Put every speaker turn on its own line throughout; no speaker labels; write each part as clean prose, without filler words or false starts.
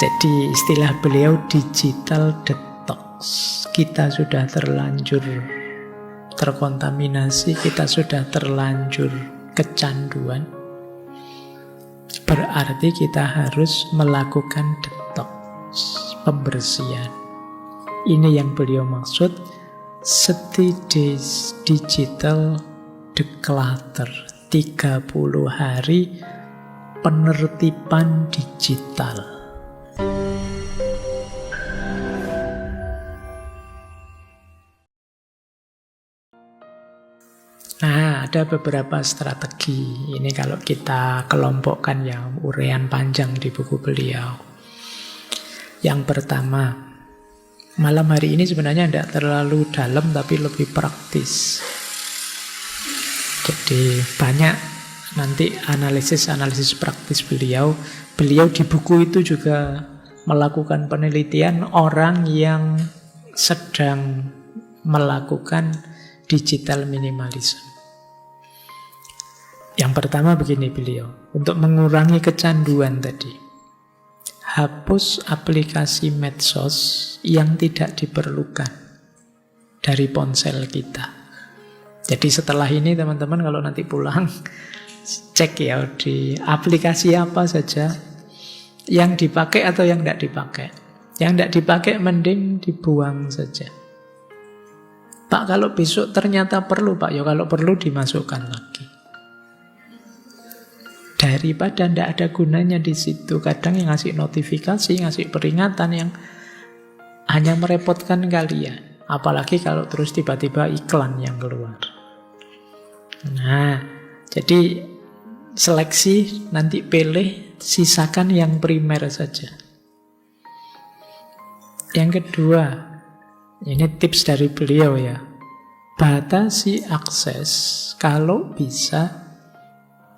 Jadi istilah beliau digital detox. Kita sudah terlanjur terkontaminasi, kita sudah terlanjur kecanduan. Berarti kita harus melakukan detox, pembersihan. Ini yang beliau maksud Seti Digital Declutter, 30 hari penertiban digital. Nah, ada beberapa strategi. Ini kalau kita kelompokkan ya, uraian panjang di buku beliau. Yang pertama, malam hari ini sebenarnya tidak terlalu dalam tapi lebih praktis. Jadi banyak nanti analisis-analisis praktis beliau. Beliau di buku itu juga melakukan penelitian orang yang sedang melakukan digital minimalism. Yang pertama begini beliau, untuk mengurangi kecanduan tadi, hapus aplikasi medsos yang tidak diperlukan dari ponsel kita. Jadi setelah ini teman-teman kalau nanti pulang, cek ya di aplikasi apa saja yang dipakai atau yang tidak dipakai. Yang tidak dipakai mending dibuang saja. Pak, kalau besok ternyata perlu, Pak, ya kalau perlu dimasukkan lagi. Daripada tidak ada gunanya di situ. Kadang yang ngasih notifikasi, ngasih peringatan yang hanya merepotkan kalian. Apalagi kalau terus tiba-tiba iklan yang keluar. Nah, jadi seleksi, nanti pilih, sisakan yang primer saja. Yang kedua, ini tips dari beliau ya, batasi akses kalau bisa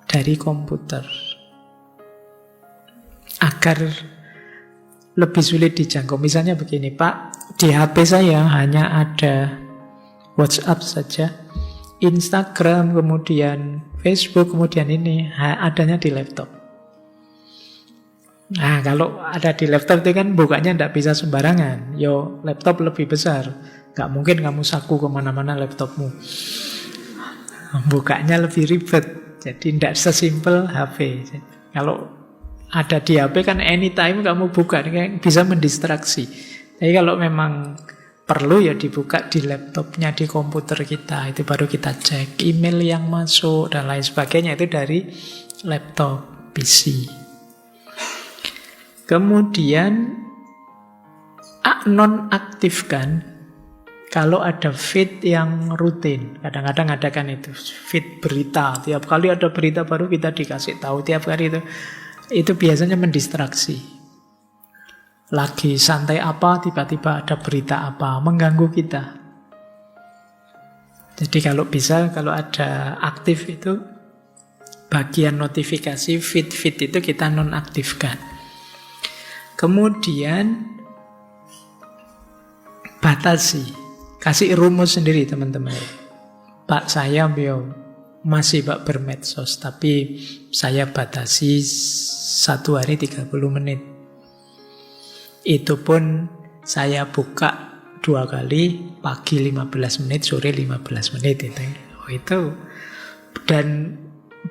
dari komputer agar lebih sulit dijangkau. Misalnya begini, Pak, di HP saya hanya ada WhatsApp saja, Instagram, kemudian Facebook, kemudian ini adanya di laptop. Nah, kalau ada di laptop itu kan bukanya tidak bisa sembarangan. Yo, laptop lebih besar, nggak mungkin kamu saku kemana-mana laptopmu. Bukanya lebih ribet. Jadi tidak sesimpel HP. Kalau ada di HP kan anytime kamu buka, bisa mendistraksi. Tapi kalau memang perlu ya dibuka di laptopnya, di komputer kita. Itu baru kita cek email yang masuk dan lain sebagainya. Itu dari laptop, PC. Kemudian nonaktifkan kalau ada feed yang rutin. Kadang-kadang ada kan itu feed berita. Tiap kali ada berita baru kita dikasih tahu tiap hari itu. Itu biasanya mendistraksi. Lagi santai apa, tiba-tiba ada berita apa, mengganggu kita. Jadi kalau bisa, kalau ada aktif itu, bagian notifikasi, feed-feed itu kita nonaktifkan. Kemudian batasi. Kasih rumus sendiri teman-teman. Pak, saya masih Pak bermedsos, tapi saya batasi 1 hari 30 menit. Itu pun saya buka 2 kali, pagi 15 menit, sore 15 menit. Itu. Dan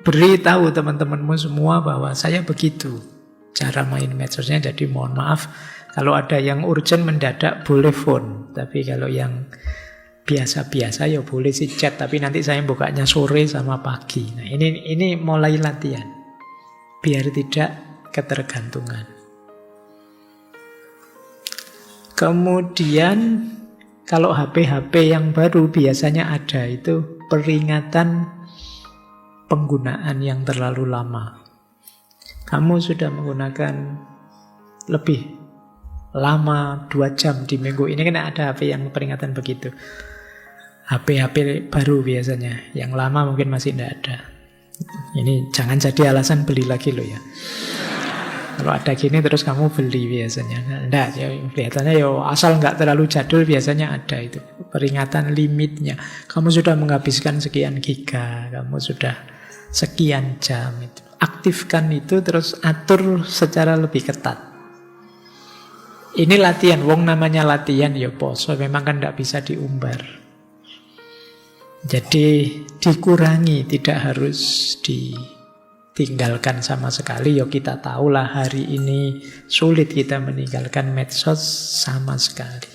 beritahu teman-temanmu semua bahwa saya begitu cara main medsosnya. Jadi mohon maaf, kalau ada yang urgent mendadak boleh phone. Tapi kalau yang biasa-biasa ya boleh sih chat. Tapi nanti saya bukanya sore sama pagi. Nah ini mulai latihan. Biar tidak ketergantungan. Kemudian kalau HP-HP yang baru biasanya ada itu peringatan penggunaan yang terlalu lama. Kamu sudah menggunakan lebih lama 2 jam di minggu ini, kan ada HP yang peringatan begitu. HP-HP baru biasanya, yang lama mungkin masih tidak ada. Ini jangan jadi alasan beli lagi loh ya. Kalau ada gini terus kamu beli biasanya. Enggak, ya, kelihatannya ya asal nggak terlalu jadul biasanya ada itu. Peringatan limitnya. Kamu sudah menghabiskan sekian giga, kamu sudah sekian jam itu. Aktifkan itu terus atur secara lebih ketat. Ini latihan, wong namanya latihan ya poso, memang kan tidak bisa diumbar. Jadi dikurangi, tidak harus ditinggalkan sama sekali. Ya kita tahulah hari ini sulit kita meninggalkan medsos sama sekali.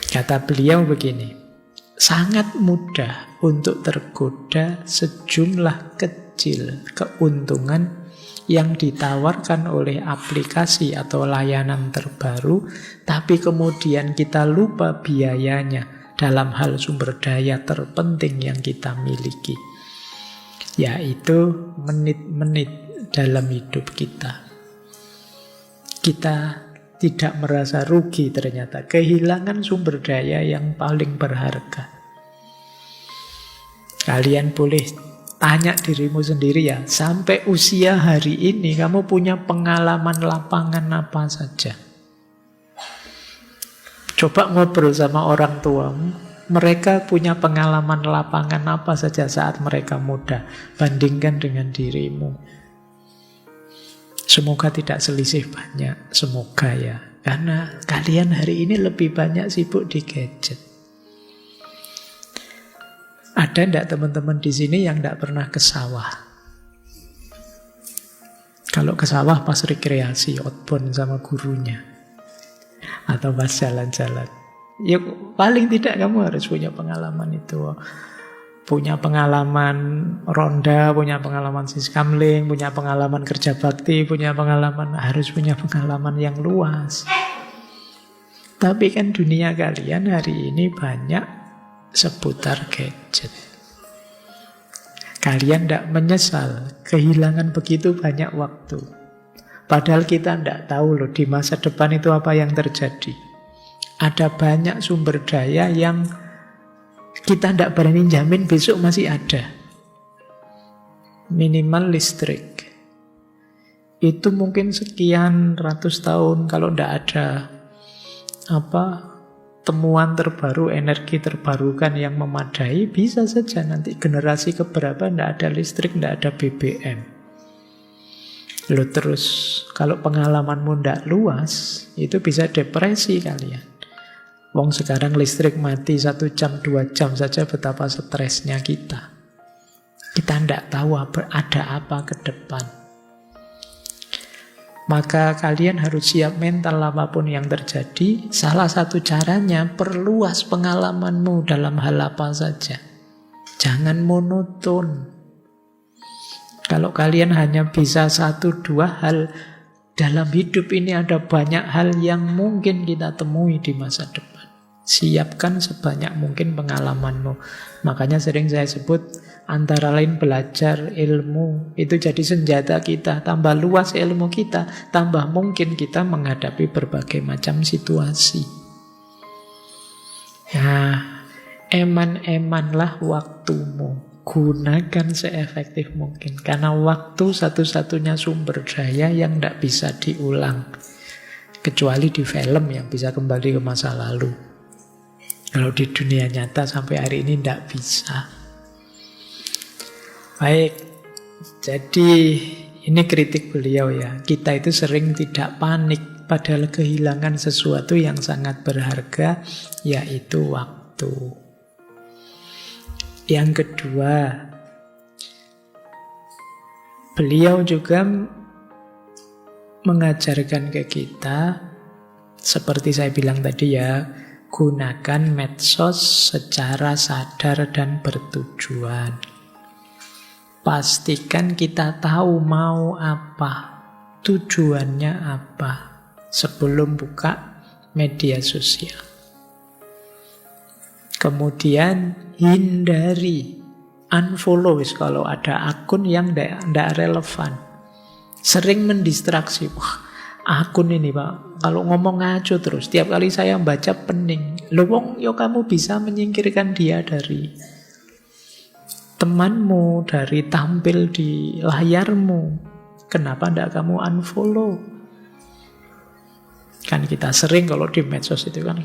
Kata beliau begini, sangat mudah untuk tergoda sejumlah kecil keuntungan yang ditawarkan oleh aplikasi atau layanan terbaru, tapi kemudian kita lupa biayanya dalam hal sumber daya terpenting yang kita miliki, yaitu menit-menit dalam hidup kita. Kita tidak merasa rugi ternyata, kehilangan sumber daya yang paling berharga. Kalian boleh tanya dirimu sendiri ya, sampai usia hari ini kamu punya pengalaman lapangan apa saja? Coba ngobrol sama orang tuamu, mereka punya pengalaman lapangan apa saja saat mereka muda, bandingkan dengan dirimu. Semoga tidak selisih banyak, semoga ya. Karena kalian hari ini lebih banyak sibuk di gadget. Ada enggak teman-teman di sini yang enggak pernah ke sawah? Kalau ke sawah pas rekreasi, outbound sama gurunya. Atau pas jalan-jalan. Ya paling tidak kamu harus punya pengalaman itu. Punya pengalaman ronda, punya pengalaman siskamling, punya pengalaman kerja bakti, harus punya pengalaman yang luas. Tapi kan dunia kalian hari ini banyak seputar gadget. Kalian tidak menyesal kehilangan begitu banyak waktu. Padahal kita tidak tahu loh di masa depan itu apa yang terjadi. Ada banyak sumber daya yang kita tidak berani jamin besok masih ada. Minimal listrik. Itu mungkin sekian ratus tahun kalau tidak ada temuan terbaru, energi terbarukan yang memadai, bisa saja nanti generasi keberapa tidak ada listrik, tidak ada BBM. Lalu terus kalau pengalamanmu tidak luas, itu bisa depresi kalian. Wong sekarang listrik mati 1 jam, 2 jam saja betapa stresnya kita. Kita tidak tahu ada apa ke depan. Maka kalian harus siap mental apapun yang terjadi. Salah satu caranya perluas pengalamanmu dalam hal apa saja. Jangan monoton. Kalau kalian hanya bisa 1-2 hal dalam hidup ini, ada banyak hal yang mungkin kita temui di masa depan. Siapkan sebanyak mungkin pengalamanmu. Makanya sering saya sebut antara lain belajar ilmu itu jadi senjata kita. Tambah luas ilmu kita, tambah mungkin kita menghadapi berbagai macam situasi. Nah, eman-emanlah waktumu. Gunakan seefektif mungkin. Karena waktu satu-satunya sumber daya yang tidak bisa diulang. Kecuali di film yang bisa kembali ke masa lalu. Kalau di dunia nyata sampai hari ini tidak bisa. Baik, jadi ini kritik beliau ya. Kita itu sering tidak panik padahal kehilangan sesuatu yang sangat berharga, yaitu waktu. Yang kedua, beliau juga mengajarkan ke kita, seperti saya bilang tadi ya, gunakan medsos secara sadar dan bertujuan. Pastikan kita tahu mau apa, tujuannya apa, sebelum buka media sosial. Kemudian hindari, unfollow kalau ada akun yang tidak relevan. Sering mendistraksi. Wah, akun ini Pak, kalau ngomong ngaco terus, tiap kali saya baca pening. Loh wong, yo kamu bisa menyingkirkan dia dari temanmu, dari tampil di layarmu. Kenapa tidak kamu unfollow? Kan kita sering kalau di medsos itu kan,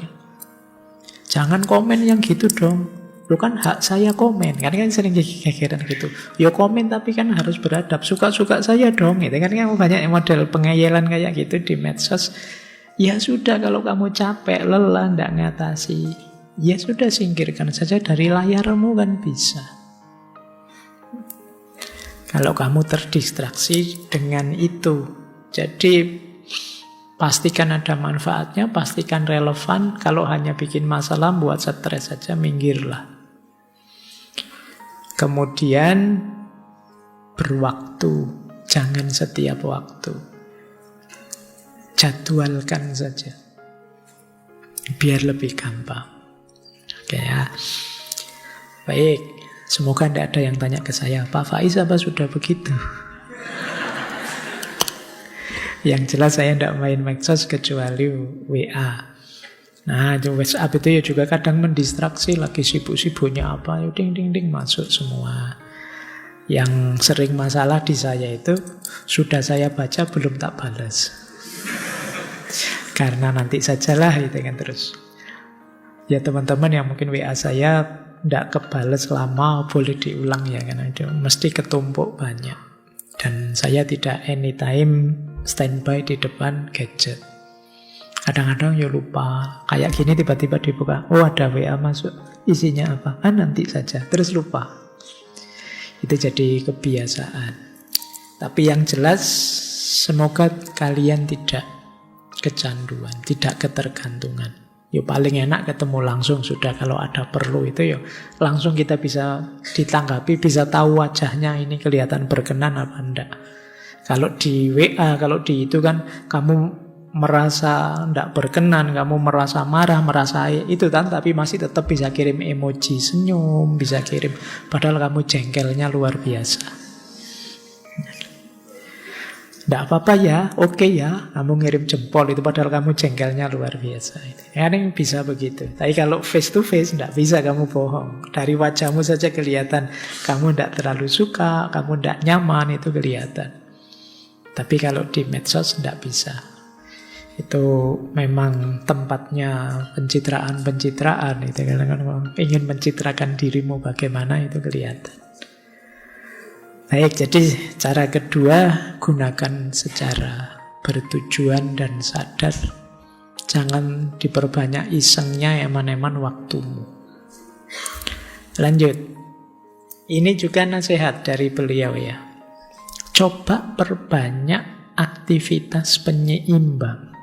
jangan komen yang gitu dong. Lu kan hak saya komen. Kan sering gegeran gitu. Ya komen tapi kan harus beradab. Suka-suka saya dong. Gitu kan banyak model pengayelan kayak gitu di medsos. Ya sudah, kalau kamu capek, lelah, ndak ngatasi, ya sudah, singkirkan saja dari layarmu kan bisa. Kalau kamu terdistraksi dengan itu. Jadi pastikan ada manfaatnya, pastikan relevan. Kalau hanya bikin masalah, buat stres saja, minggirlah. Kemudian berwaktu, jangan setiap waktu. Jadwalkan saja, biar lebih gampang. Oke ya. Baik, semoga tidak ada yang tanya ke saya, Pak Faiz apa sudah begitu? Yang jelas saya tidak main medsos kecuali WA. Nah, WhatsApp itu ya juga kadang mendistraksi, lagi sibuk-sibuknya apa, ya ding ding ding masuk semua. Yang sering masalah di saya itu sudah saya baca belum tak balas. Karena nanti sajalah itu kan terus. Ya teman-teman yang mungkin WA saya tidak kebales lama, boleh diulang ya, karena itu mesti ketumpuk banyak. Dan saya tidak anytime standby di depan gadget. Kadang-kadang ya lupa. Kayak gini tiba-tiba dibuka, oh ada WA masuk, isinya apa? Nanti saja, terus lupa. Itu jadi kebiasaan. Tapi yang jelas, semoga kalian tidak kecanduan, tidak ketergantungan. Ya paling enak ketemu langsung sudah, kalau ada perlu itu ya langsung kita bisa ditanggapi, bisa tahu wajahnya ini kelihatan berkenan apa enggak. Kalau di WA, kalau di itu kan kamu merasa enggak berkenan, kamu merasa marah, merasa itu kan, tapi masih tetap bisa kirim emoji senyum, bisa kirim, padahal kamu jengkelnya luar biasa. Tidak apa-apa ya, oke ya, kamu ngirim jempol itu padahal kamu jengkelnya luar biasa. Yang bisa begitu. Tapi kalau face to face tidak bisa kamu bohong. Dari wajahmu saja kelihatan kamu tidak terlalu suka, kamu tidak nyaman, itu kelihatan. Tapi kalau di medsos tidak bisa. Itu memang tempatnya pencitraan-pencitraan. Itu kadang-kadang ingin mencitrakan dirimu bagaimana itu kelihatan. Baik, jadi cara kedua, gunakan secara bertujuan dan sadar. Jangan diperbanyak isengnya, eman-eman waktumu. Lanjut. Ini juga nasihat dari beliau ya. Coba perbanyak aktivitas penyeimbang.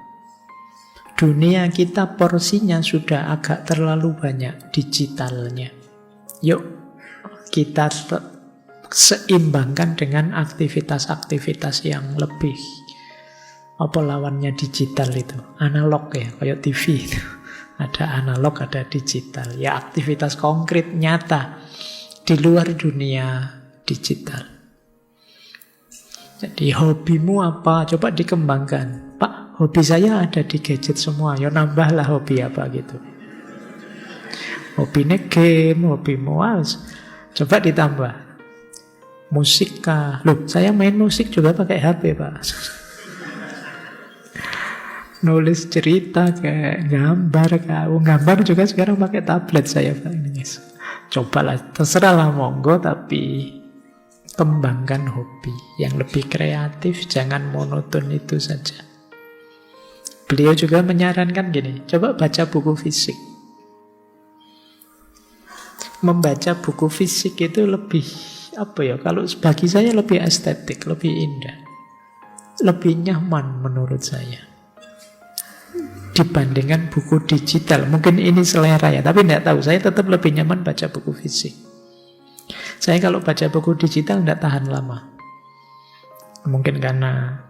Dunia kita porsinya sudah agak terlalu banyak digitalnya. Yuk, kita seimbangkan dengan aktivitas-aktivitas yang lebih, apa lawannya digital itu? Analog ya, kayak TV itu. Ada analog, ada digital. Ya aktivitas konkret, nyata di luar dunia digital. Jadi hobimu apa? Coba dikembangkan. Pak, hobi saya ada di gadget semua. Ya nambahlah hobi apa gitu. Hobinya game, hobimu coba ditambah. Musik kah? Loh, saya main musik juga pakai HP, Pak. Nulis cerita kayak gambar kah? Gambar juga sekarang pakai tablet saya, Pak. Cobalah, terserahlah monggo, tapi kembangkan hobi yang lebih kreatif, jangan monoton itu saja. Beliau juga menyarankan gini, coba baca buku fisik. Membaca buku fisik itu lebih kalau bagi saya lebih estetik, lebih indah, lebih nyaman menurut saya dibandingkan buku digital. Mungkin ini selera ya, tapi tidak tahu, saya tetap lebih nyaman baca buku fisik. Saya kalau baca buku digital tidak tahan lama, mungkin karena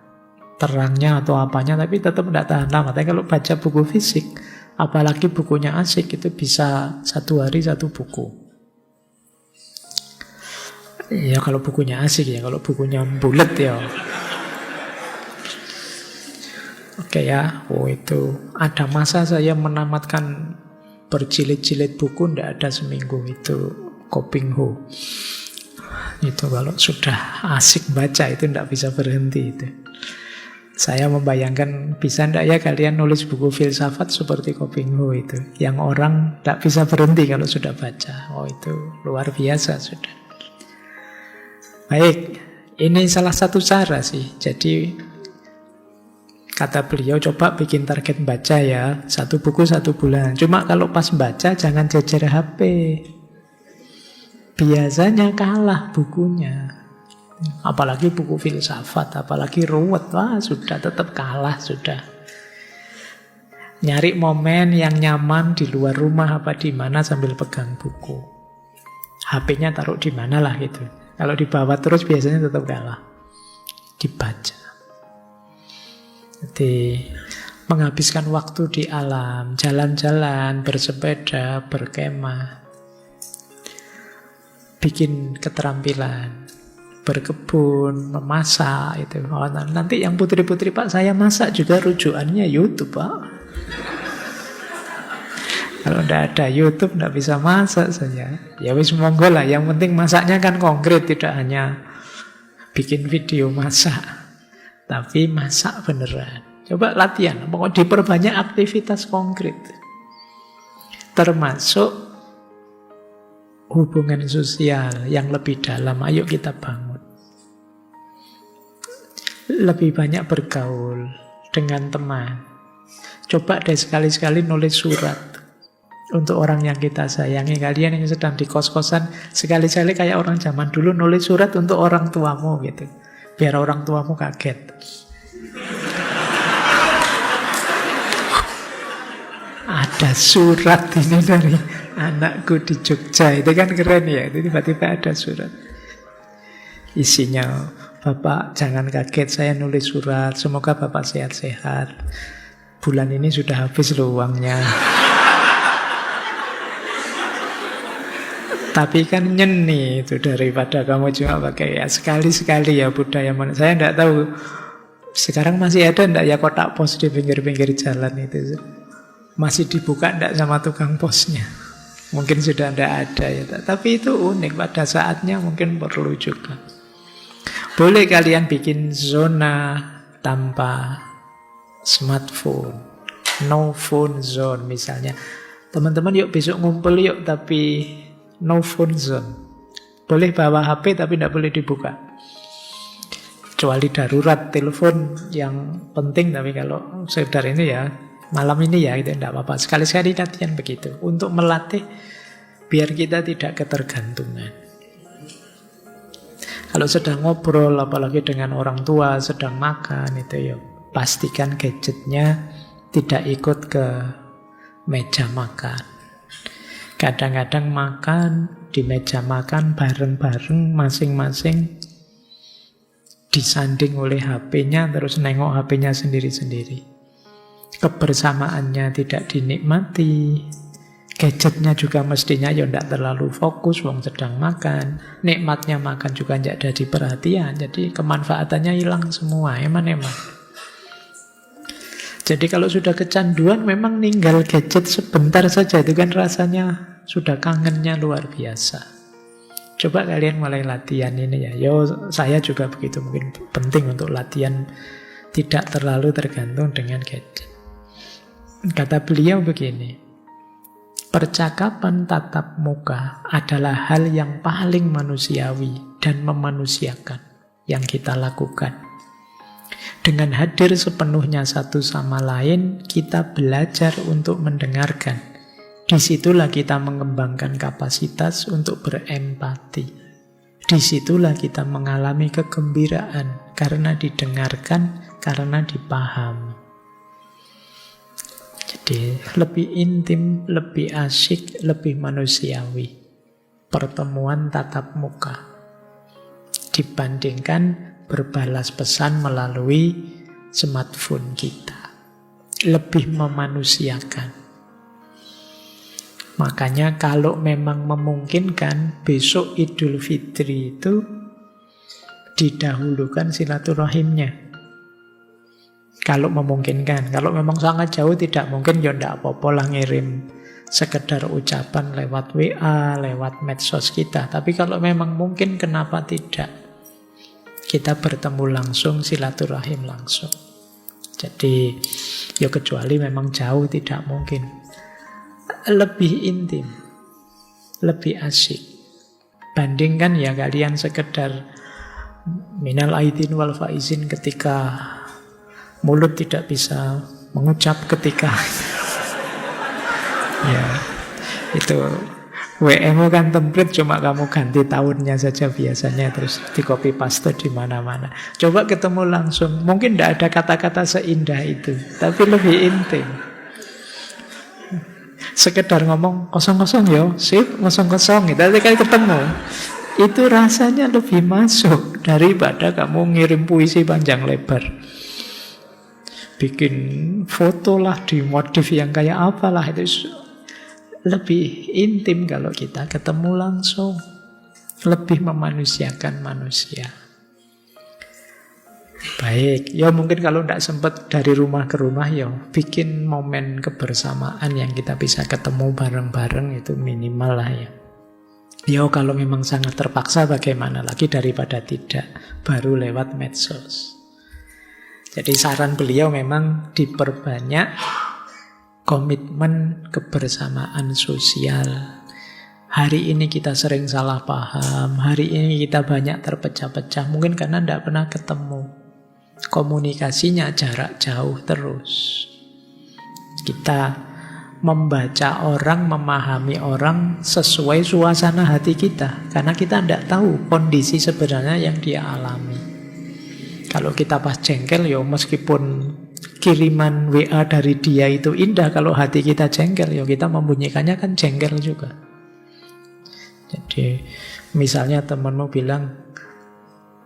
terangnya atau apanya, tapi tetap tidak tahan lama. Tapi kalau baca buku fisik, apalagi bukunya asik, itu bisa 1 hari 1 buku. Ya kalau bukunya asik ya, kalau bukunya bulet ya. Oke ya, itu ada masa saya menamatkan berjilid-jilid buku, tidak ada seminggu itu Kopingho. Itu kalau sudah asik baca itu tidak bisa berhenti itu. Saya membayangkan, bisa ndak ya kalian nulis buku filsafat seperti Kopingho itu, yang orang tak bisa berhenti kalau sudah baca. Oh, itu luar biasa sudah. Baik, ini salah satu cara sih. Jadi kata beliau, coba bikin target baca ya, 1 buku 1 bulan. Cuma kalau pas baca jangan jejer HP. Biasanya kalah bukunya. Apalagi buku filsafat, apalagi ruwet, wah sudah tetap kalah sudah. Nyari momen yang nyaman di luar rumah apa di mana sambil pegang buku. HP-nya taruh di mana lah gitu. Kalau dibawa terus biasanya tetap kalah. Dibaca. Jadi menghabiskan waktu di alam, jalan-jalan, bersepeda, berkemah, bikin keterampilan, berkebun, memasak itu. Oh, nanti yang putri-putri Pak saya masak juga rujukannya YouTube Pak. Kalau tidak ada YouTube tidak bisa masak saja. Ya wis monggo lah. Yang penting masaknya kan konkret, tidak hanya bikin video masak, tapi masak beneran. Coba latihan, pokoknya diperbanyak aktivitas konkret. Termasuk hubungan sosial yang lebih dalam. Ayo kita bangun. Lebih banyak bergaul dengan teman. Coba deh sekali-sekali nulis surat untuk orang yang kita sayangi. Kalian yang sedang di kos-kosan, sekali-sekali kayak orang zaman dulu nulis surat untuk orang tuamu gitu. Biar orang tuamu kaget. Ada surat ini dari anakku di Jogja. Itu kan keren ya. Itu tiba-tiba ada surat. Isinya, Bapak jangan kaget saya nulis surat. Semoga Bapak sehat-sehat. Bulan ini sudah habis loh uangnya. Tapi kan nyeni itu daripada kamu cuma pakai ya sekali-sekali ya budaya mana. Saya tidak tahu sekarang masih ada enggak ya kotak pos di pinggir-pinggir jalan itu. Masih dibuka enggak sama tukang posnya. Mungkin sudah tidak ada ya. Tapi itu unik, pada saatnya mungkin perlu juga. Boleh kalian bikin zona tanpa smartphone, no phone zone misalnya. Teman-teman yuk besok ngumpul yuk, tapi no phone zone. Boleh bawa HP tapi tidak boleh dibuka. Kecuali darurat, telepon yang penting. Tapi kalau sekedar ini ya, malam ini ya, itu tidak apa-apa. Sekali-sekali latihan begitu. Untuk melatih biar kita tidak ketergantungan. Kalau sedang ngobrol, apalagi dengan orang tua, sedang makan, itu ya pastikan gadgetnya tidak ikut ke meja makan. Kadang-kadang makan di meja makan bareng-bareng, masing-masing disanding oleh HP-nya, terus nengok HP-nya sendiri-sendiri. Kebersamaannya tidak dinikmati. Gadgetnya juga mestinya ya tidak terlalu fokus, wong sedang makan. Nikmatnya makan juga tidak ada perhatian. Jadi kemanfaatannya hilang semua, eman-eman. Jadi kalau sudah kecanduan memang ninggal gadget sebentar saja, itu kan rasanya sudah kangennya luar biasa. Coba kalian mulai latihan ini ya. Yo, saya juga begitu, mungkin penting untuk latihan tidak terlalu tergantung dengan gadget. Kata beliau begini, percakapan tatap muka adalah hal yang paling manusiawi dan memanusiakan yang kita lakukan. Dengan hadir sepenuhnya satu sama lain, kita belajar untuk mendengarkan. Disitulah kita mengembangkan kapasitas untuk berempati. Disitulah kita mengalami kegembiraan karena didengarkan, karena dipahami. Jadi lebih intim, lebih asyik, lebih manusiawi pertemuan tatap muka dibandingkan berbalas pesan melalui smartphone kita. Lebih memanusiakan. Makanya kalau memang memungkinkan, besok Idul Fitri itu didahulukan silaturahimnya. Kalau memungkinkan. Kalau memang sangat jauh tidak mungkin, ya tidak apa-apa lah ngirim sekedar ucapan lewat WA, lewat medsos kita. Tapi kalau memang mungkin, kenapa tidak? Kita bertemu langsung, silaturahim langsung. Jadi ya kecuali memang jauh tidak mungkin. Lebih intim, lebih asik. Bandingkan ya kalian sekedar minal aidin wal faizin ketika mulut tidak bisa mengucap ketika ya itu WMO kan template, cuma kamu ganti tahunnya saja biasanya, terus di copy paste di mana-mana. Coba ketemu langsung, mungkin tidak ada kata-kata seindah itu, tapi lebih intim. Sekedar ngomong kosong-kosong yo, sip kosong-kosong, tapi kali ketemu itu rasanya lebih masuk daripada kamu ngirim puisi panjang lebar. Bikin foto lah, dimodif yang kayak apalah, itu lebih intim kalau kita ketemu langsung. Lebih memanusiakan manusia. Baik, ya mungkin kalau tidak sempat dari rumah ke rumah, ya bikin momen kebersamaan yang kita bisa ketemu bareng-bareng itu minimal lah ya. Ya kalau memang sangat terpaksa bagaimana lagi daripada tidak, baru lewat medsos. Jadi saran beliau memang diperbanyak komitmen kebersamaan sosial. Hari ini kita sering salah paham, hari ini kita banyak terpecah-pecah, mungkin karena tidak pernah ketemu. Komunikasinya jarak jauh terus. Kita membaca orang, memahami orang sesuai suasana hati kita, karena kita tidak tahu kondisi sebenarnya yang dia alami. Kalau kita pas jengkel, ya meskipun kiriman WA dari dia itu indah, kalau hati kita jengkel, ya kita membunyikannya kan jengkel juga. Jadi misalnya temanmu bilang,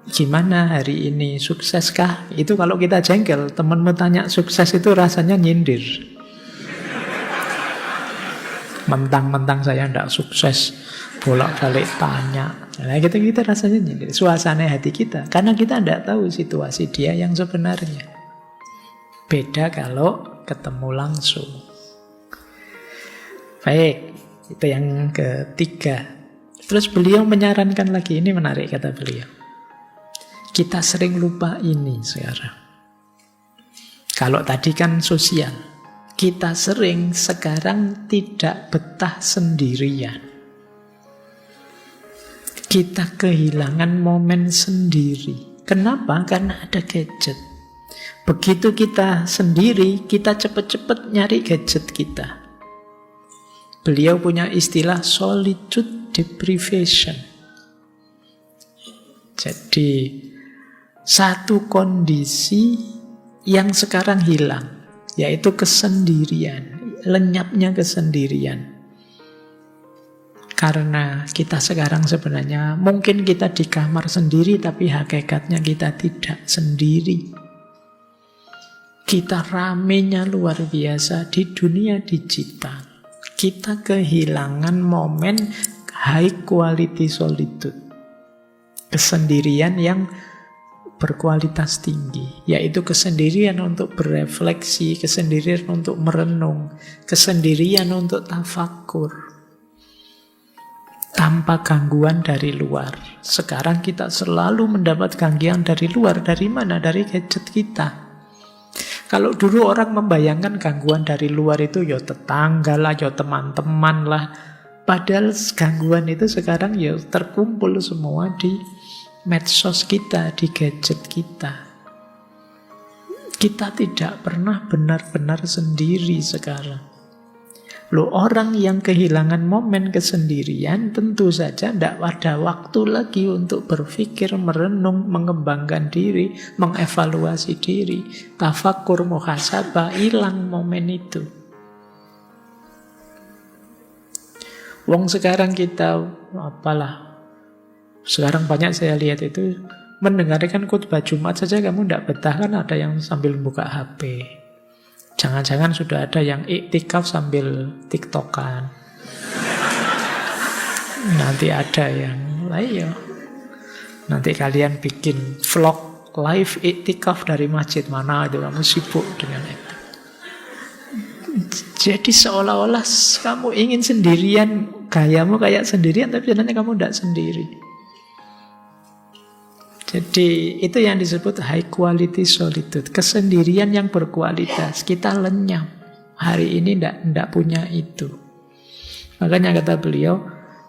gimana hari ini, sukseskah? Itu kalau kita jengkel, temanmu tanya sukses itu rasanya nyindir. Mentang-mentang saya tidak sukses, bolak-balik tanya. Nah gitu kita rasanya nyindir. Suasana hati kita, karena kita tidak tahu situasi dia yang sebenarnya. Beda kalau ketemu langsung. Baik, itu yang ketiga. Terus beliau menyarankan lagi, ini menarik kata beliau. Kita sering lupa ini sekarang. Kalau tadi kan sosial, kita sering sekarang tidak betah sendirian. Kita kehilangan momen sendiri. Kenapa? Karena ada gadget. Begitu kita sendiri, kita cepat-cepat nyari gadget kita. Beliau punya istilah solitude deprivation. Jadi satu kondisi yang sekarang hilang, yaitu kesendirian, lenyapnya kesendirian. Karena kita sekarang sebenarnya mungkin kita di kamar sendiri, tapi hakikatnya kita tidak sendiri. Kita ramenya luar biasa di dunia digital. Kita kehilangan momen high quality solitude. Kesendirian yang berkualitas tinggi, yaitu kesendirian untuk berefleksi, kesendirian untuk merenung, kesendirian untuk tafakur. Tanpa gangguan dari luar. Sekarang kita selalu mendapat gangguan dari luar. Dari mana? Dari gadget kita. Kalau dulu orang membayangkan gangguan dari luar itu ya tetangga lah, ya teman-teman lah. Padahal gangguan itu sekarang ya terkumpul semua di medsos kita, di gadget kita. Kita tidak pernah benar-benar sendiri sekarang. Loh, orang yang kehilangan momen kesendirian tentu saja tidak ada waktu lagi untuk berpikir, merenung, mengembangkan diri, mengevaluasi diri, tafakur, muhasabah, hilang momen itu. Wong sekarang kita sekarang banyak saya lihat itu mendengarkan khutbah Jumat saja kamu tidak betah, kan ada yang sambil buka HP. Jangan-jangan sudah ada yang iktikaf sambil tiktokan. Nanti ada yang lain. Nanti kalian bikin vlog live iktikaf dari masjid mana itu, kamu sibuk dengan itu. Jadi seolah-olah kamu ingin sendirian, gayamu kayak sendirian, tapi sebenarnya kamu tidak sendiri. Jadi itu yang disebut high quality solitude. Kesendirian yang berkualitas. Kita lenyap. Hari ini ndak punya itu. Makanya kata beliau,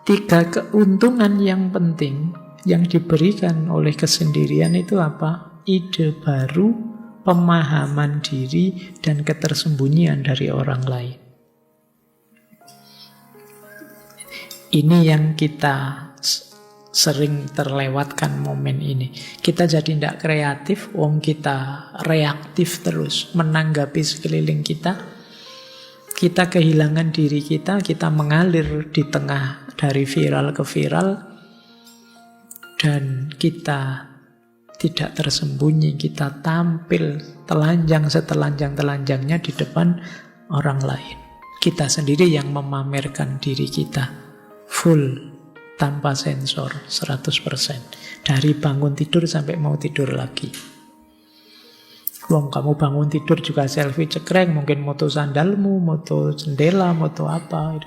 3 keuntungan yang penting yang diberikan oleh kesendirian itu apa? Ide baru, pemahaman diri, dan ketersembunyian dari orang lain. Ini yang kita sering terlewatkan momen ini. Kita jadi tidak kreatif, wong kita reaktif terus menanggapi sekeliling kita. Kita kehilangan diri kita mengalir di tengah dari viral ke viral, dan kita tidak tersembunyi, kita tampil telanjang setelanjang-telanjangnya di depan orang lain. Kita sendiri yang memamerkan diri kita full, tanpa sensor, 100%. Dari bangun tidur sampai mau tidur lagi. Wong kamu bangun tidur juga selfie cekreng, mungkin moto sandalmu, moto jendela, moto apa.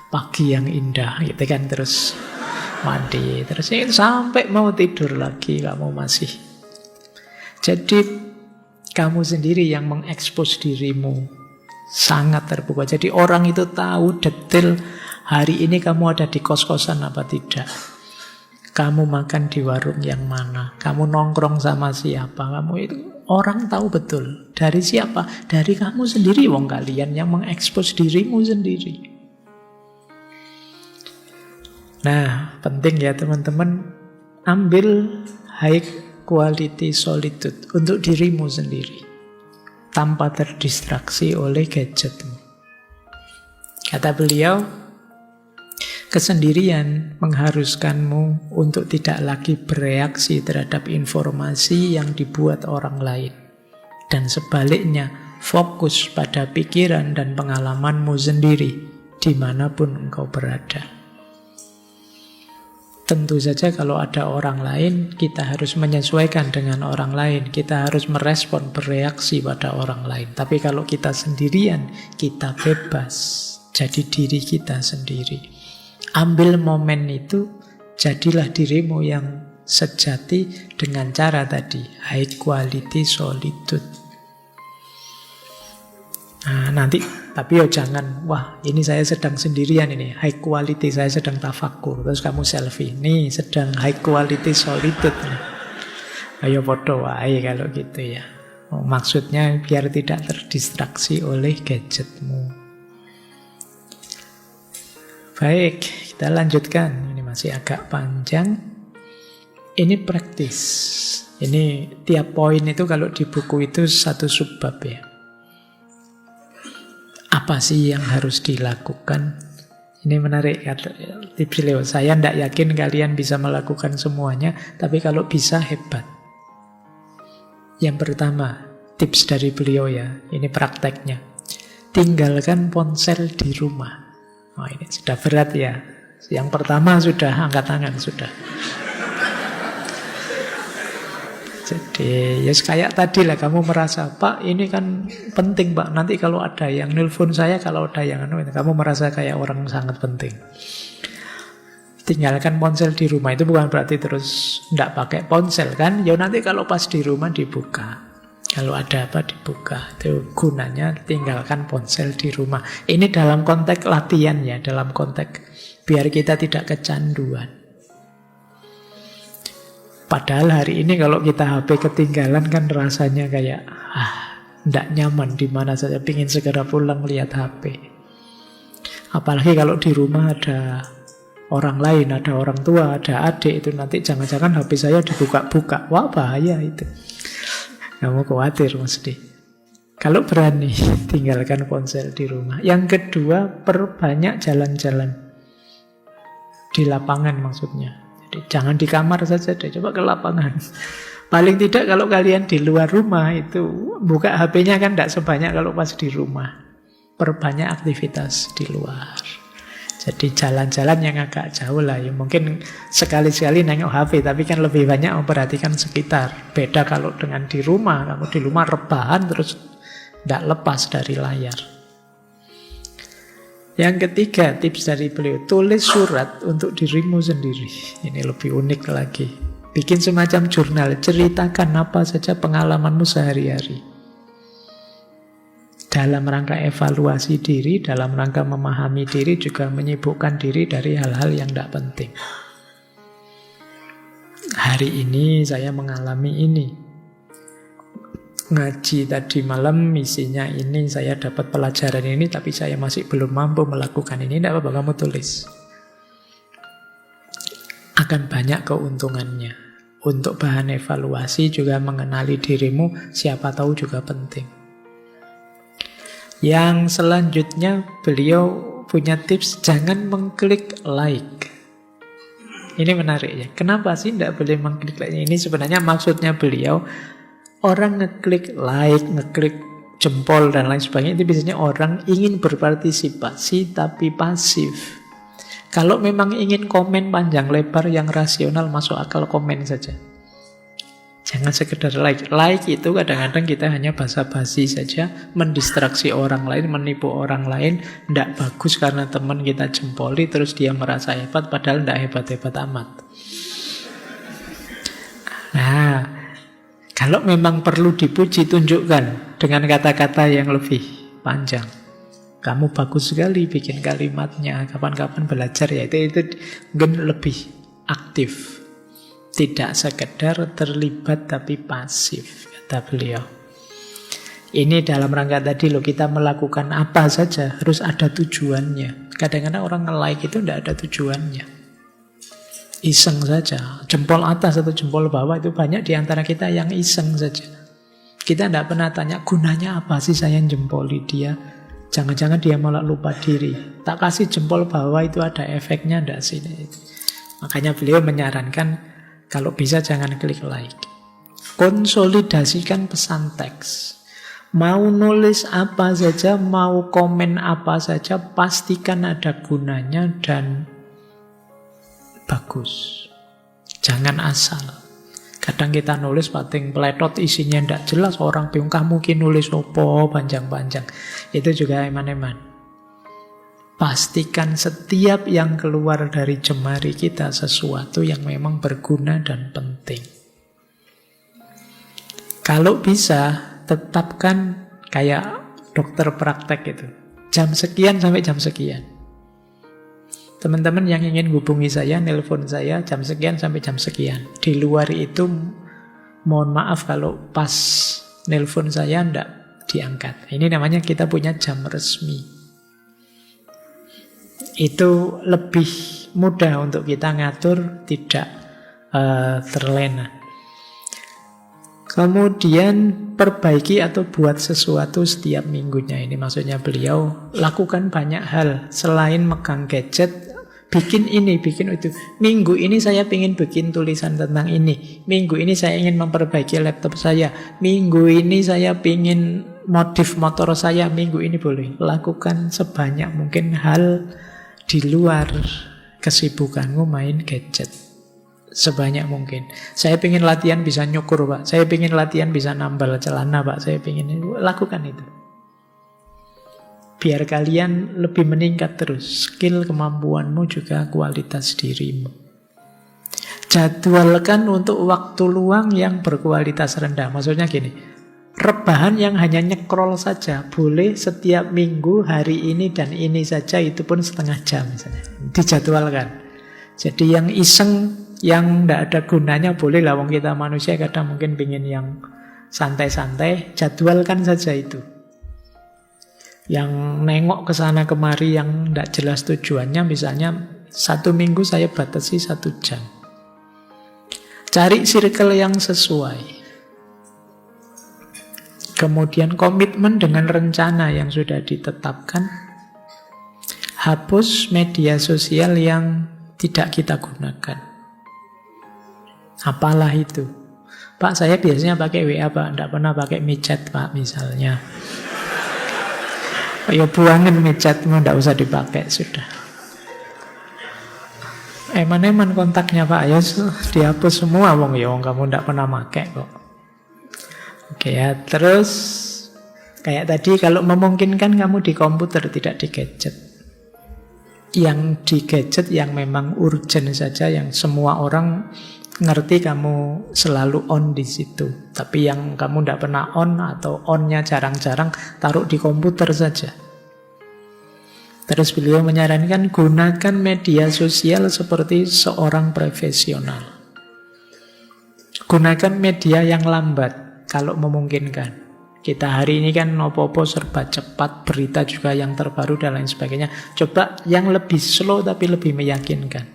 Pagi yang indah, gitu kan, terus mandi, terus sampai mau tidur lagi kamu masih. Jadi kamu sendiri yang mengekspos dirimu sangat terbuka. Jadi orang itu tahu detail hari ini kamu ada di kos-kosan apa tidak. Kamu makan di warung yang mana. Kamu nongkrong sama siapa. Kamu itu orang tahu betul. Dari siapa? Dari kamu sendiri, wong kalian yang mengekspos dirimu sendiri. Nah, penting ya teman-teman, ambil high quality solitude untuk dirimu sendiri tanpa terdistraksi oleh gadgetmu. Kata beliau, kesendirian mengharuskanmu untuk tidak lagi bereaksi terhadap informasi yang dibuat orang lain. Dan sebaliknya, fokus pada pikiran dan pengalamanmu sendiri dimanapun engkau berada. Tentu saja kalau ada orang lain, kita harus menyesuaikan dengan orang lain. Kita harus merespon, bereaksi pada orang lain. Tapi kalau kita sendirian, kita bebas. Jadi diri kita sendiri. Ambil momen itu, jadilah dirimu yang sejati dengan cara tadi, high quality solitude. Nah, nanti, tapi jangan, wah ini saya sedang sendirian ini, high quality, saya sedang tafakur, terus kamu selfie, nih sedang high quality solitude. Ayo foto wae kalau gitu ya. Maksudnya biar tidak terdistraksi oleh gadgetmu. Baik, kita lanjutkan. Ini masih agak panjang. Ini praktis. Ini tiap poin itu kalau di buku itu satu subbab ya. Apa sih yang harus dilakukan? Ini menarik kata tips beliau. Saya tidak yakin kalian bisa melakukan semuanya, tapi kalau bisa hebat. Yang pertama, tips dari beliau ya, ini prakteknya. Tinggalkan ponsel di rumah. Oh, ini sudah berat ya. Yang pertama sudah angkat tangan sudah. Jadi ya kayak tadi lah, kamu merasa, Pak ini kan penting Pak, nanti kalau ada yang nelpon saya, kalau ada yang kamu merasa kayak orang sangat penting. Tinggalkan ponsel di rumah itu bukan berarti terus tidak pakai ponsel kan. Ya nanti kalau pas di rumah dibuka, kalau ada apa dibuka. Itu gunanya tinggalkan ponsel di rumah. Ini dalam konteks latihan ya, dalam konteks biar kita tidak kecanduan. Padahal hari ini kalau kita HP ketinggalan kan rasanya kayak tidak nyaman di mana saja, pingin segera pulang lihat HP. Apalagi kalau di rumah ada orang lain, ada orang tua, ada adik, itu nanti jangan-jangan HP saya dibuka-buka. Wah bahaya itu. Kamu khawatir mesti. Kalau berani tinggalkan ponsel di rumah. Yang kedua, perbanyak jalan-jalan di lapangan maksudnya. Jadi jangan di kamar saja deh, coba ke lapangan. Paling tidak kalau kalian di luar rumah itu buka HP-nya kan tidak sebanyak kalau pas di rumah. Perbanyak aktivitas di luar. Jadi jalan-jalan yang agak jauh lah ya. Mungkin sekali-sekali nengok HP, tapi kan lebih banyak memperhatikan sekitar. Beda kalau dengan di rumah. Kamu di rumah rebahan terus tidak lepas dari layar. Yang ketiga, tips dari beliau, tulis surat untuk dirimu sendiri. Ini lebih unik lagi. Bikin semacam jurnal, ceritakan apa saja pengalamanmu sehari-hari. Dalam rangka evaluasi diri, dalam rangka memahami diri, juga menyibukkan diri dari hal-hal yang tidak penting. Hari ini saya mengalami ini. Ngaji tadi malam isinya ini, saya dapat pelajaran ini, tapi saya masih belum mampu melakukan ini. Tidak apa-apa, kamu tulis. Akan banyak keuntungannya. Untuk bahan evaluasi juga mengenali dirimu, siapa tahu juga penting. Yang selanjutnya beliau punya tips, jangan mengklik like. Ini menarik ya. Kenapa sih tidak boleh mengklik like? Ini sebenarnya maksudnya beliau, orang ngeklik like, ngeklik jempol dan lain sebagainya, itu biasanya orang ingin berpartisipasi tapi pasif. Kalau memang ingin komen panjang lebar yang rasional, masuk akal, komen saja. Jangan sekedar like. Like itu kadang-kadang kita hanya basa-basi saja, mendistraksi orang lain, menipu orang lain. Tidak bagus karena teman kita jempoli, terus dia merasa hebat, padahal tidak hebat-hebat amat. Nah, kalau memang perlu dipuji, tunjukkan dengan kata-kata yang lebih panjang. Kamu bagus sekali bikin kalimatnya, kapan-kapan belajar ya. Itu mungkin lebih aktif. Tidak sekedar terlibat tapi pasif, kata beliau. Ini dalam rangka tadi loh, kita melakukan apa saja harus ada tujuannya. Kadang-kadang orang nge-like itu tidak ada tujuannya. Iseng saja, jempol atas atau jempol bawah itu banyak di antara kita yang iseng saja. Kita tidak pernah tanya, gunanya apa sih saya jempoli dia? Jangan-jangan dia malah lupa diri. Tak kasih jempol bawah itu ada efeknya enggak sih? Makanya beliau menyarankan kalau bisa jangan klik like. Konsolidasikan pesan teks. Mau nulis apa saja, mau komen apa saja, pastikan ada gunanya dan bagus. Jangan asal. Kadang kita nulis pating peletot, isinya tidak jelas, orang bingung, kamu ki nulis opo panjang-panjang. Itu juga eman-eman. Pastikan setiap yang keluar dari jemari kita sesuatu yang memang berguna dan penting. Kalau bisa, tetapkan kayak dokter praktek itu. Jam sekian sampai jam sekian. Teman-teman yang ingin hubungi saya, nelpon saya jam sekian sampai jam sekian. Di luar itu, mohon maaf kalau pas nelpon saya tidak diangkat. Ini namanya kita punya jam resmi. Itu lebih mudah untuk kita ngatur, tidak terlena. Kemudian perbaiki atau buat sesuatu setiap minggunya. Ini maksudnya beliau, lakukan banyak hal selain megang gadget. Bikin ini, bikin itu. Minggu ini saya ingin bikin tulisan tentang ini. Minggu ini saya ingin memperbaiki laptop saya. Minggu ini saya ingin modif motor saya. Minggu ini boleh. Lakukan sebanyak mungkin hal di luar kesibukanmu main gadget. Sebanyak mungkin. Saya ingin latihan bisa nyukur, Pak. Saya ingin latihan bisa nambal celana, Pak. Saya ingin lakukan itu. Biar kalian lebih meningkat terus. Skill, kemampuanmu, juga kualitas dirimu. Jadwalkan untuk waktu luang yang berkualitas rendah. Maksudnya gini, rebahan yang hanya nyekrol saja. Boleh setiap minggu, hari ini dan ini saja, itu pun setengah jam misalnya. Dijadwalkan. Jadi yang iseng, yang tidak ada gunanya boleh lah, wong kita manusia kadang mungkin pingin yang santai-santai, jadwalkan saja itu. Yang nengok ke sana kemari yang tidak jelas tujuannya, misalnya 1 minggu saya batasi 1 jam. Cari circle yang sesuai. Kemudian komitmen dengan rencana yang sudah ditetapkan. Hapus media sosial yang tidak kita gunakan. Apalah itu. Pak, saya biasanya pakai WA, Pak. Tidak pernah pakai micet, Pak, misalnya. Ya buangin micetmu, tidak usah dipakai, sudah. Eman-eman kontaknya, Pak. Ya dihapus semua, wong ya, wong kamu tidak pernah pakai kok. Oke ya, terus kayak tadi, kalau memungkinkan kamu di komputer, tidak di gadget. Yang di gadget yang memang urgent saja, yang semua orang ngerti kamu selalu on di situ. Tapi yang kamu tidak pernah on atau onnya jarang-jarang, taruh di komputer saja. Terus beliau menyarankan gunakan media sosial seperti seorang profesional. Gunakan media yang lambat kalau memungkinkan. Kita hari ini kan opo-opo serba cepat, berita juga yang terbaru dan lain sebagainya. Coba yang lebih slow tapi lebih meyakinkan.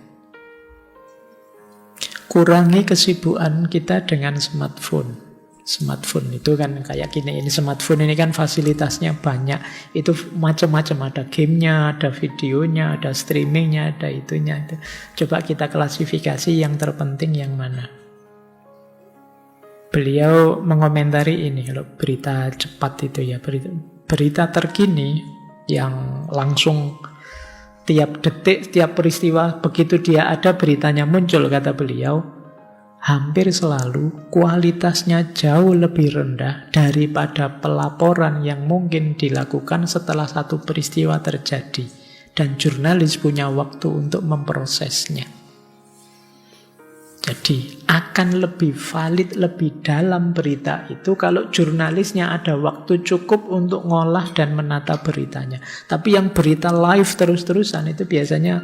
Kurangi kesibukan kita dengan smartphone. Smartphone itu kan kayak gini, ini smartphone ini kan fasilitasnya banyak. Itu macam-macam, ada gamenya, ada videonya, ada streamingnya, ada itunya. Coba kita klasifikasi yang terpenting yang mana. Beliau mengomentari ini, kalau berita cepat itu ya, berita terkini yang langsung tiap detik, tiap peristiwa, begitu dia ada beritanya muncul, kata beliau, hampir selalu kualitasnya jauh lebih rendah daripada pelaporan yang mungkin dilakukan setelah satu peristiwa terjadi. Dan jurnalis punya waktu untuk memprosesnya. Jadi akan lebih valid, lebih dalam berita itu kalau jurnalisnya ada waktu cukup untuk ngolah dan menata beritanya. Tapi yang berita live terus-terusan itu biasanya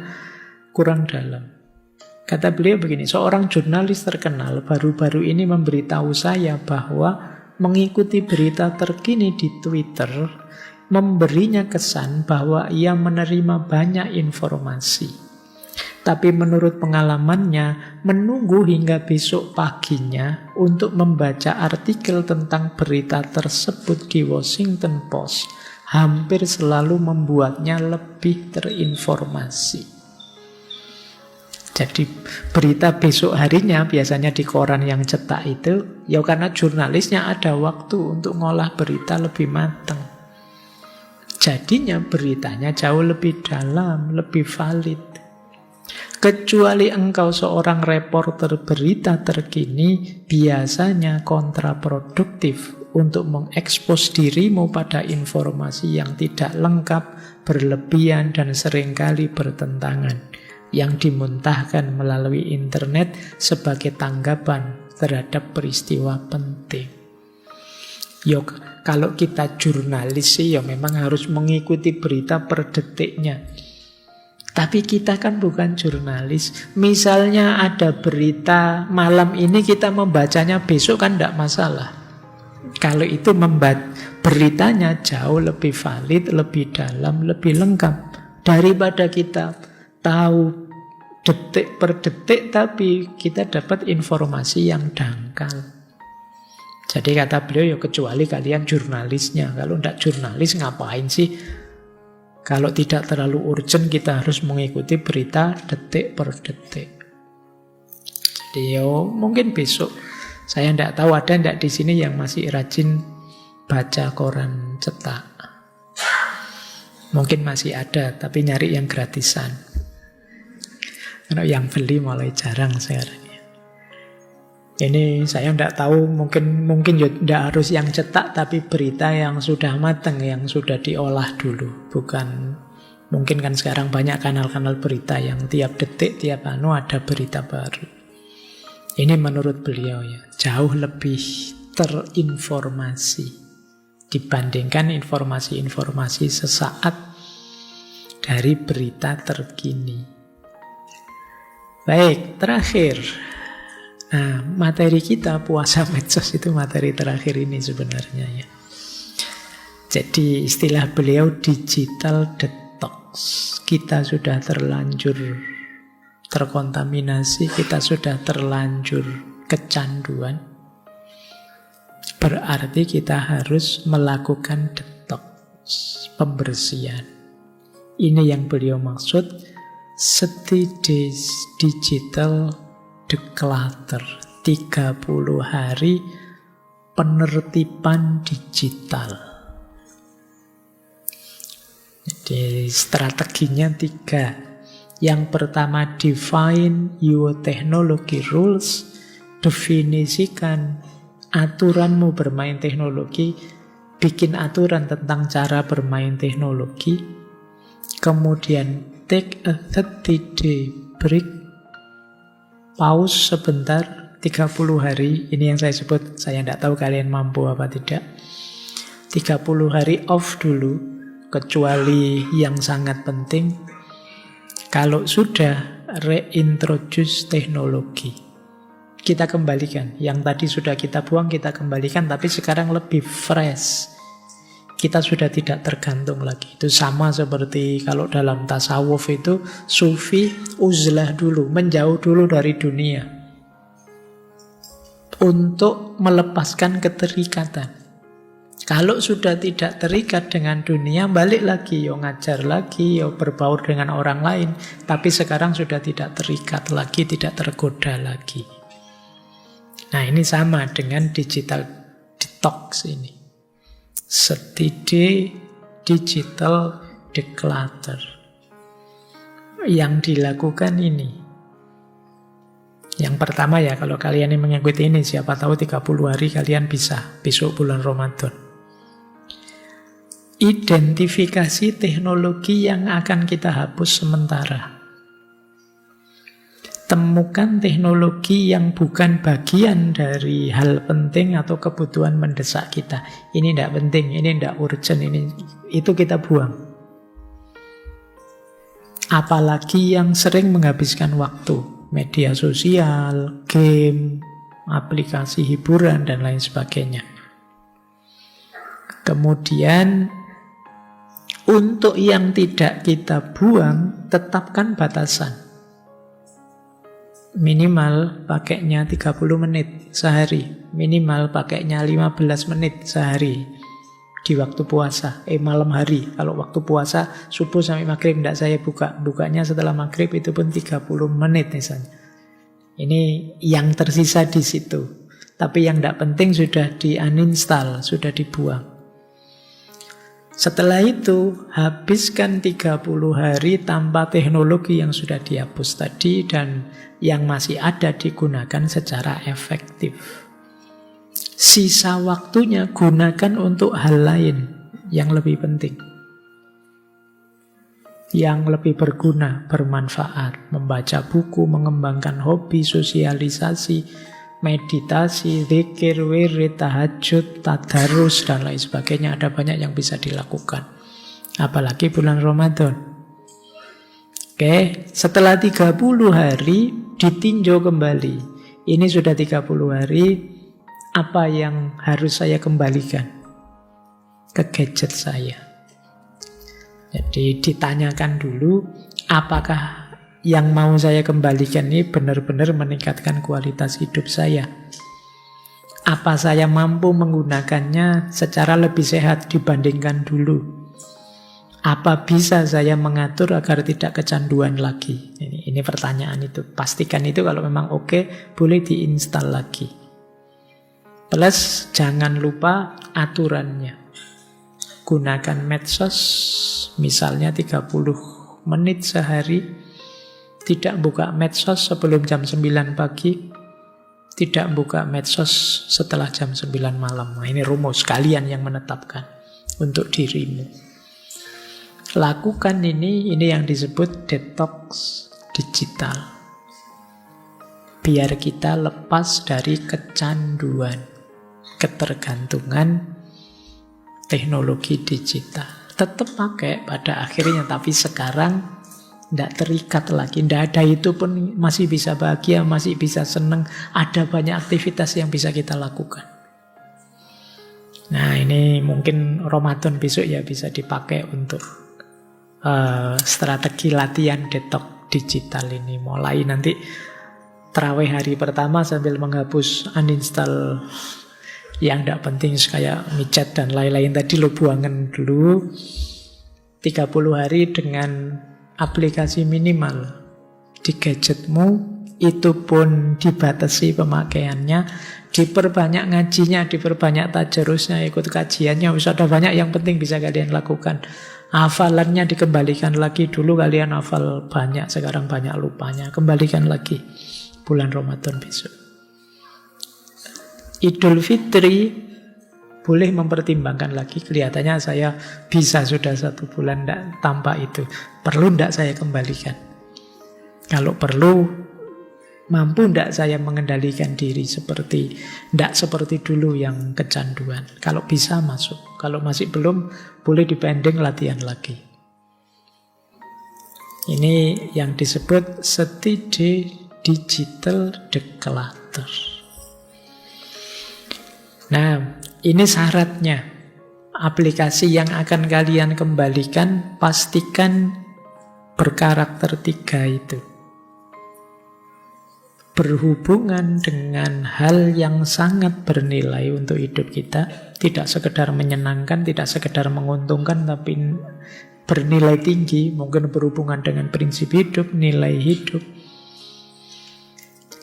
kurang dalam. Kata beliau begini, seorang jurnalis terkenal baru-baru ini memberitahu saya bahwa mengikuti berita terkini di Twitter memberinya kesan bahwa ia menerima banyak informasi. Tapi menurut pengalamannya, menunggu hingga besok paginya untuk membaca artikel tentang berita tersebut di Washington Post hampir selalu membuatnya lebih terinformasi. Jadi berita besok harinya biasanya di koran yang cetak itu, ya karena jurnalisnya ada waktu untuk ngolah berita lebih matang. Jadinya beritanya jauh lebih dalam, lebih valid. Kecuali engkau seorang reporter berita terkini, biasanya kontraproduktif untuk mengekspos dirimu pada informasi yang tidak lengkap, berlebihan, dan seringkali bertentangan, yang dimuntahkan melalui internet sebagai tanggapan terhadap peristiwa penting. Yok, kalau kita jurnalis sih ya memang harus mengikuti berita per detiknya. Tapi kita kan bukan jurnalis. Misalnya ada berita malam ini, kita membacanya besok kan tidak masalah. Kalau itu beritanya jauh lebih valid, lebih dalam, lebih lengkap daripada kita tahu detik per detik tapi kita dapat informasi yang dangkal. Jadi kata beliau, ya kecuali kalian jurnalisnya. Kalau tidak jurnalis ngapain sih? Kalau tidak terlalu urgent, kita harus mengikuti berita detik per detik. Jadi mungkin besok, saya tidak tahu ada tidak di sini yang masih rajin baca koran cetak. Mungkin masih ada, tapi nyari yang gratisan. Karena yang beli mulai jarang sekarang. Ini saya tidak tahu, mungkin tidak harus yang cetak, tapi berita yang sudah matang, yang sudah diolah dulu. Bukan, mungkin kan sekarang banyak kanal-kanal berita yang tiap detik, tiap ada berita baru. Ini menurut beliau ya, jauh lebih terinformasi dibandingkan informasi-informasi sesaat dari berita terkini. Baik, terakhir. Nah, materi kita puasa medsos itu materi terakhir ini sebenarnya ya. Jadi istilah beliau digital detox. Kita sudah terlanjur terkontaminasi, kita sudah terlanjur kecanduan. Berarti kita harus melakukan detox, pembersihan. Ini yang beliau maksud digital declutter, 30 hari penertiban digital. Jadi strateginya 3. Yang pertama, define your technology rules. Definisikan aturanmu bermain teknologi. Bikin aturan tentang cara bermain teknologi. Kemudian take a 30-day break pause sebentar, 30 hari. Ini yang saya sebut, saya tidak tahu kalian mampu apa tidak. 30 hari off dulu, kecuali yang sangat penting. Kalau sudah, reintroduce teknologi. Kita kembalikan. Yang tadi sudah kita buang, kita kembalikan, tapi sekarang lebih fresh. Kita sudah tidak tergantung lagi. Itu sama seperti kalau dalam tasawuf itu, sufi uzlah dulu, menjauh dulu dari dunia. Untuk melepaskan keterikatan. Kalau sudah tidak terikat dengan dunia, balik lagi, yo ngajar lagi, yo berbaur dengan orang lain. Tapi sekarang sudah tidak terikat lagi, tidak tergoda lagi. Nah, ini sama dengan digital detox ini. Steady digital declutter. Yang dilakukan ini. Yang pertama ya, kalau kalian yang mengikuti ini, siapa tahu 30 hari kalian bisa, besok bulan Ramadan. Identifikasi teknologi yang akan kita hapus sementara. Temukan teknologi yang bukan bagian dari hal penting atau kebutuhan mendesak kita. Ini tidak penting, ini tidak urgent, itu kita buang. Apalagi yang sering menghabiskan waktu, media sosial, game, aplikasi hiburan, dan lain sebagainya. Kemudian, untuk yang tidak kita buang, tetapkan batasan. Minimal pakainya 30 menit sehari. Minimal pakainya 15 menit sehari. Di waktu puasa, malam hari. Kalau waktu puasa, subuh sampai maghrib tidak saya buka. Bukanya setelah maghrib itu pun 30 menit misalnya. Ini yang tersisa di situ. Tapi yang tidak penting sudah di-uninstall, sudah dibuang. Setelah itu, habiskan 30 hari tanpa teknologi yang sudah dihapus tadi dan yang masih ada digunakan secara efektif. Sisa waktunya gunakan untuk hal lain yang lebih penting. Yang lebih berguna, bermanfaat. Membaca buku, mengembangkan hobi, sosialisasi, meditasi, zikir, wirid, tahajud, tadarus, dan lain sebagainya. Ada banyak yang bisa dilakukan. Apalagi bulan Ramadan. Oke, setelah 30 hari ditinjau kembali. Ini sudah 30 hari, apa yang harus saya kembalikan ke gadget saya? Jadi ditanyakan dulu, apakah yang mau saya kembalikan ini benar-benar meningkatkan kualitas hidup saya? Apa saya mampu menggunakannya secara lebih sehat dibandingkan dulu? Apa bisa saya mengatur agar tidak kecanduan lagi? Ini pertanyaan itu. Pastikan itu, kalau memang oke, boleh diinstal lagi. Plus, jangan lupa aturannya. Gunakan medsos, misalnya 30 menit sehari. Tidak buka medsos sebelum jam 9 pagi. Tidak buka medsos setelah jam 9 malam. Nah, ini rumus, kalian yang menetapkan untuk dirimu. Lakukan ini yang disebut detox digital. Biar kita lepas dari kecanduan, ketergantungan teknologi digital. Tetap pakai pada akhirnya, tapi sekarang tidak terikat lagi. Tidak ada itu pun masih bisa bahagia, masih bisa senang. Ada banyak aktivitas yang bisa kita lakukan. Nah, ini mungkin Ramadan besok ya bisa dipakai untuk strategi latihan detox digital ini. Mulai nanti tarawih hari pertama sambil menghapus, uninstall yang tidak penting kayak micet dan lain-lain tadi lo buangan dulu. 30 hari dengan aplikasi minimal di gadgetmu, itu pun dibatasi pemakaiannya, diperbanyak ngajinya, diperbanyak tajarusnya, ikut kajiannya. Ada banyak yang penting bisa kalian lakukan. Hafalannya dikembalikan lagi. Dulu kalian hafal banyak, sekarang banyak lupanya. Kembalikan lagi bulan Ramadan besok. Idul Fitri boleh mempertimbangkan lagi. Kelihatannya saya bisa sudah 1 bulan tanpa itu. Perlu tidak saya kembalikan? Kalau perlu, Mampu tidak saya mengendalikan diri tidak seperti dulu yang kecanduan. Kalau bisa masuk. Kalau masih belum, boleh dipending latihan lagi. Ini yang disebut steady digital declutter. Nah, ini syaratnya. Aplikasi yang akan kalian kembalikan, pastikan berkarakter 3 itu. Berhubungan dengan hal yang sangat bernilai untuk hidup kita, tidak sekedar menyenangkan, tidak sekedar menguntungkan, tapi bernilai tinggi, mungkin berhubungan dengan prinsip hidup, nilai hidup.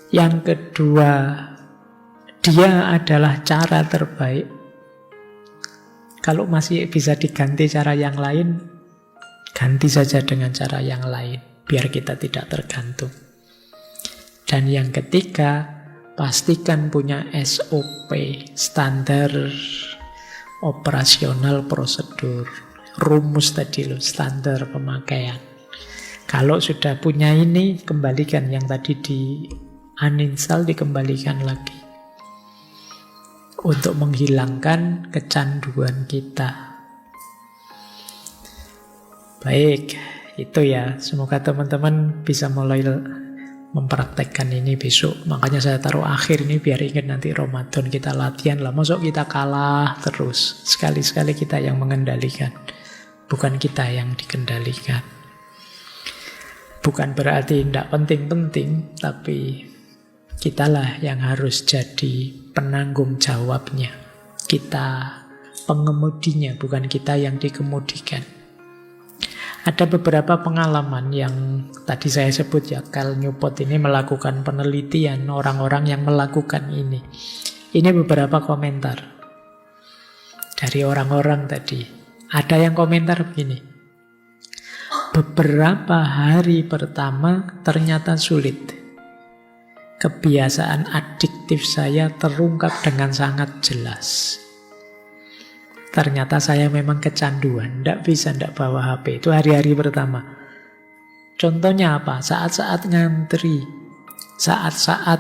Yang kedua, dia adalah cara terbaik. Kalau masih bisa diganti cara yang lain, ganti saja dengan cara yang lain, biar kita tidak tergantung. Dan yang ketiga, pastikan punya SOP, standar operasional prosedur. Rumus tadi loh, standar pemakaian. Kalau sudah punya ini, kembalikan yang tadi di uninstall, dikembalikan lagi. Untuk menghilangkan kecanduan kita. Baik, itu ya. Semoga teman-teman bisa mulai mempraktekkan ini besok. Makanya saya taruh akhir ini biar ingat nanti Ramadan kita latihan lah. Masuk kita kalah terus. Sekali-sekali kita yang mengendalikan, bukan kita yang dikendalikan. Bukan berarti tidak penting-penting, tapi kitalah yang harus jadi penanggung jawabnya. Kita pengemudinya, bukan kita yang dikemudikan. Ada beberapa pengalaman yang tadi saya sebut ya, Cal Newport ini melakukan penelitian orang-orang yang melakukan ini. Ini beberapa komentar dari orang-orang tadi. Ada yang komentar begini. Beberapa hari pertama ternyata sulit. Kebiasaan adiktif saya terungkap dengan sangat jelas. Ternyata saya memang kecanduan, tidak bawa HP. Itu hari-hari pertama. Contohnya apa? Saat-saat ngantri, saat-saat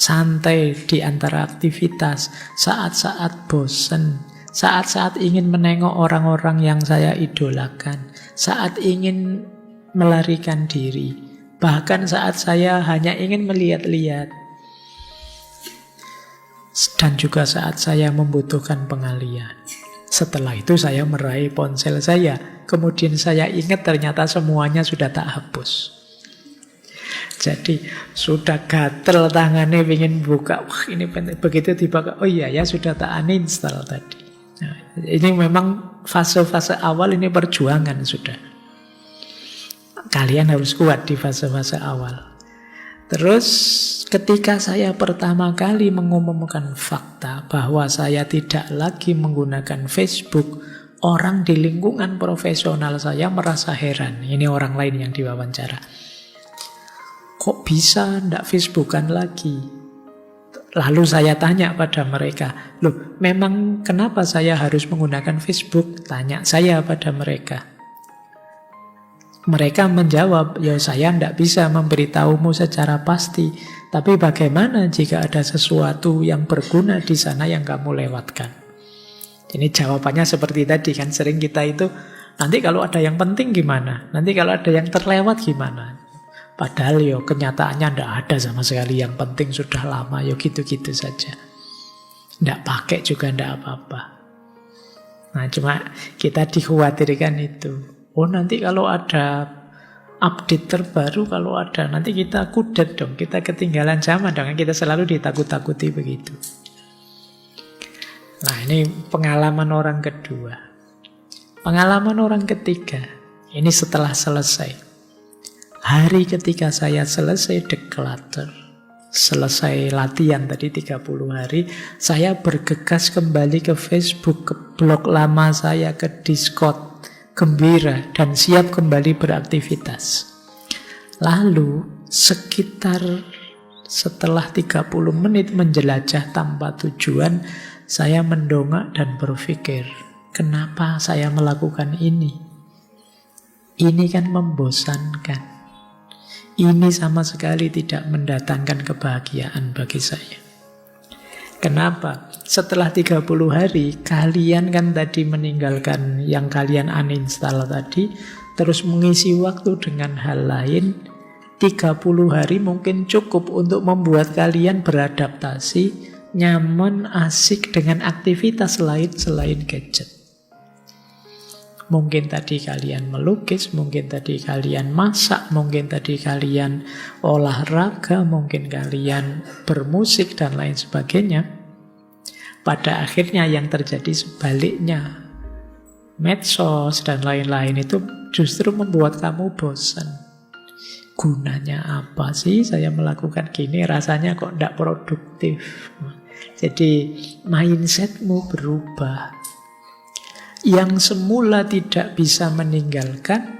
santai di antara aktivitas, saat-saat bosen, saat-saat ingin menengok orang-orang yang saya idolakan, saat ingin melarikan diri, bahkan saat saya hanya ingin melihat-lihat, dan juga saat saya membutuhkan pengalihan. Setelah itu saya meraih ponsel saya. Kemudian saya ingat ternyata semuanya sudah tak hapus. Jadi sudah gatel tangannya ingin buka. Wah ini penting. Begitu dibuka, oh iya ya sudah tak uninstall tadi. Nah, ini memang fase-fase awal ini perjuangan sudah. Kalian harus kuat di fase-fase awal. Terus ketika saya pertama kali mengumumkan fakta bahwa saya tidak lagi menggunakan Facebook, orang di lingkungan profesional saya merasa heran. Ini orang lain yang diwawancara. Kok bisa ndak Facebookan lagi? Lalu saya tanya pada mereka, loh memang kenapa saya harus menggunakan Facebook? Tanya saya pada mereka. Mereka menjawab, ya saya tidak bisa memberitahumu secara pasti, tapi bagaimana jika ada sesuatu yang berguna di sana yang kamu lewatkan? Ini jawabannya seperti tadi kan, sering kita itu, nanti kalau ada yang penting gimana? Nanti kalau ada yang terlewat gimana? Padahal yo kenyataannya tidak ada sama sekali yang penting sudah lama, yo gitu-gitu saja. Tidak pakai juga tidak apa-apa. Nah cuma kita dikhawatirkan itu. Oh nanti kalau ada update terbaru, kalau ada nanti kita kudet dong, kita ketinggalan zaman dong, kita selalu ditakut-takuti begitu. Nah ini pengalaman orang kedua. Pengalaman orang ketiga, ini setelah selesai. Hari ketika saya selesai declutter, selesai latihan tadi 30 hari, saya bergegas kembali ke Facebook, ke blog lama saya, ke Discord, gembira dan siap kembali beraktivitas. Lalu sekitar setelah 30 menit menjelajah tanpa tujuan, saya mendongak dan berpikir, kenapa saya melakukan ini? Ini kan membosankan. Ini sama sekali tidak mendatangkan kebahagiaan bagi saya. Kenapa? Setelah 30 hari, kalian kan tadi meninggalkan yang kalian uninstall tadi, terus mengisi waktu dengan hal lain. 30 hari mungkin cukup untuk membuat kalian beradaptasi, nyaman, asik dengan aktivitas lain selain gadget. Mungkin tadi kalian melukis, mungkin tadi kalian masak, mungkin tadi kalian olahraga, mungkin kalian bermusik, dan lain sebagainya. Pada akhirnya yang terjadi sebaliknya. Medsos dan lain-lain itu justru membuat kamu bosan. Gunanya apa sih saya melakukan gini? Rasanya kok tidak produktif. Jadi mindsetmu berubah. Yang semula tidak bisa meninggalkan,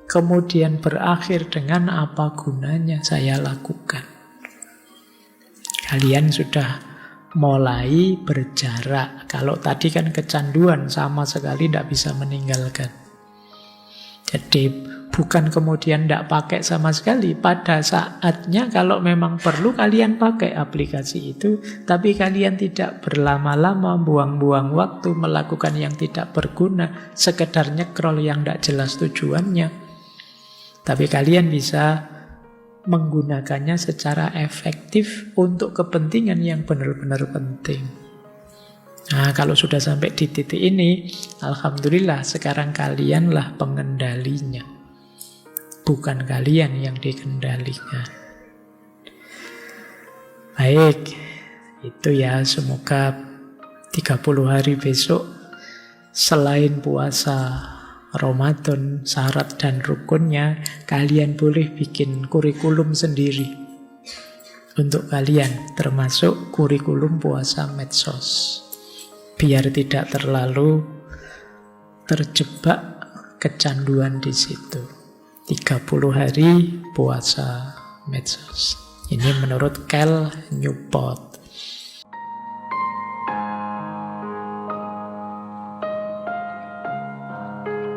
kemudian berakhir dengan apa gunanya saya lakukan. Kalian sudah mulai berjarak. Kalau tadi kan kecanduan, sama sekali tidak bisa meninggalkan. Jadi bukan kemudian tidak pakai sama sekali. Pada saatnya kalau memang perlu kalian pakai aplikasi itu, tapi kalian tidak berlama-lama buang-buang waktu melakukan yang tidak berguna, sekedar nyekrol yang tidak jelas tujuannya. Tapi kalian bisa menggunakannya secara efektif untuk kepentingan yang benar-benar penting. Nah, kalau sudah sampai di titik ini, alhamdulillah sekarang kalianlah pengendalinya. Bukan kalian yang dikendalikan. Baik, itu ya, semoga 30 hari besok selain puasa Ramadan, syarat dan rukunnya, kalian boleh bikin kurikulum sendiri untuk kalian, termasuk kurikulum puasa medsos. Biar tidak terlalu terjebak kecanduan di situ. 30 hari puasa medsos. Ini menurut Cal Newport.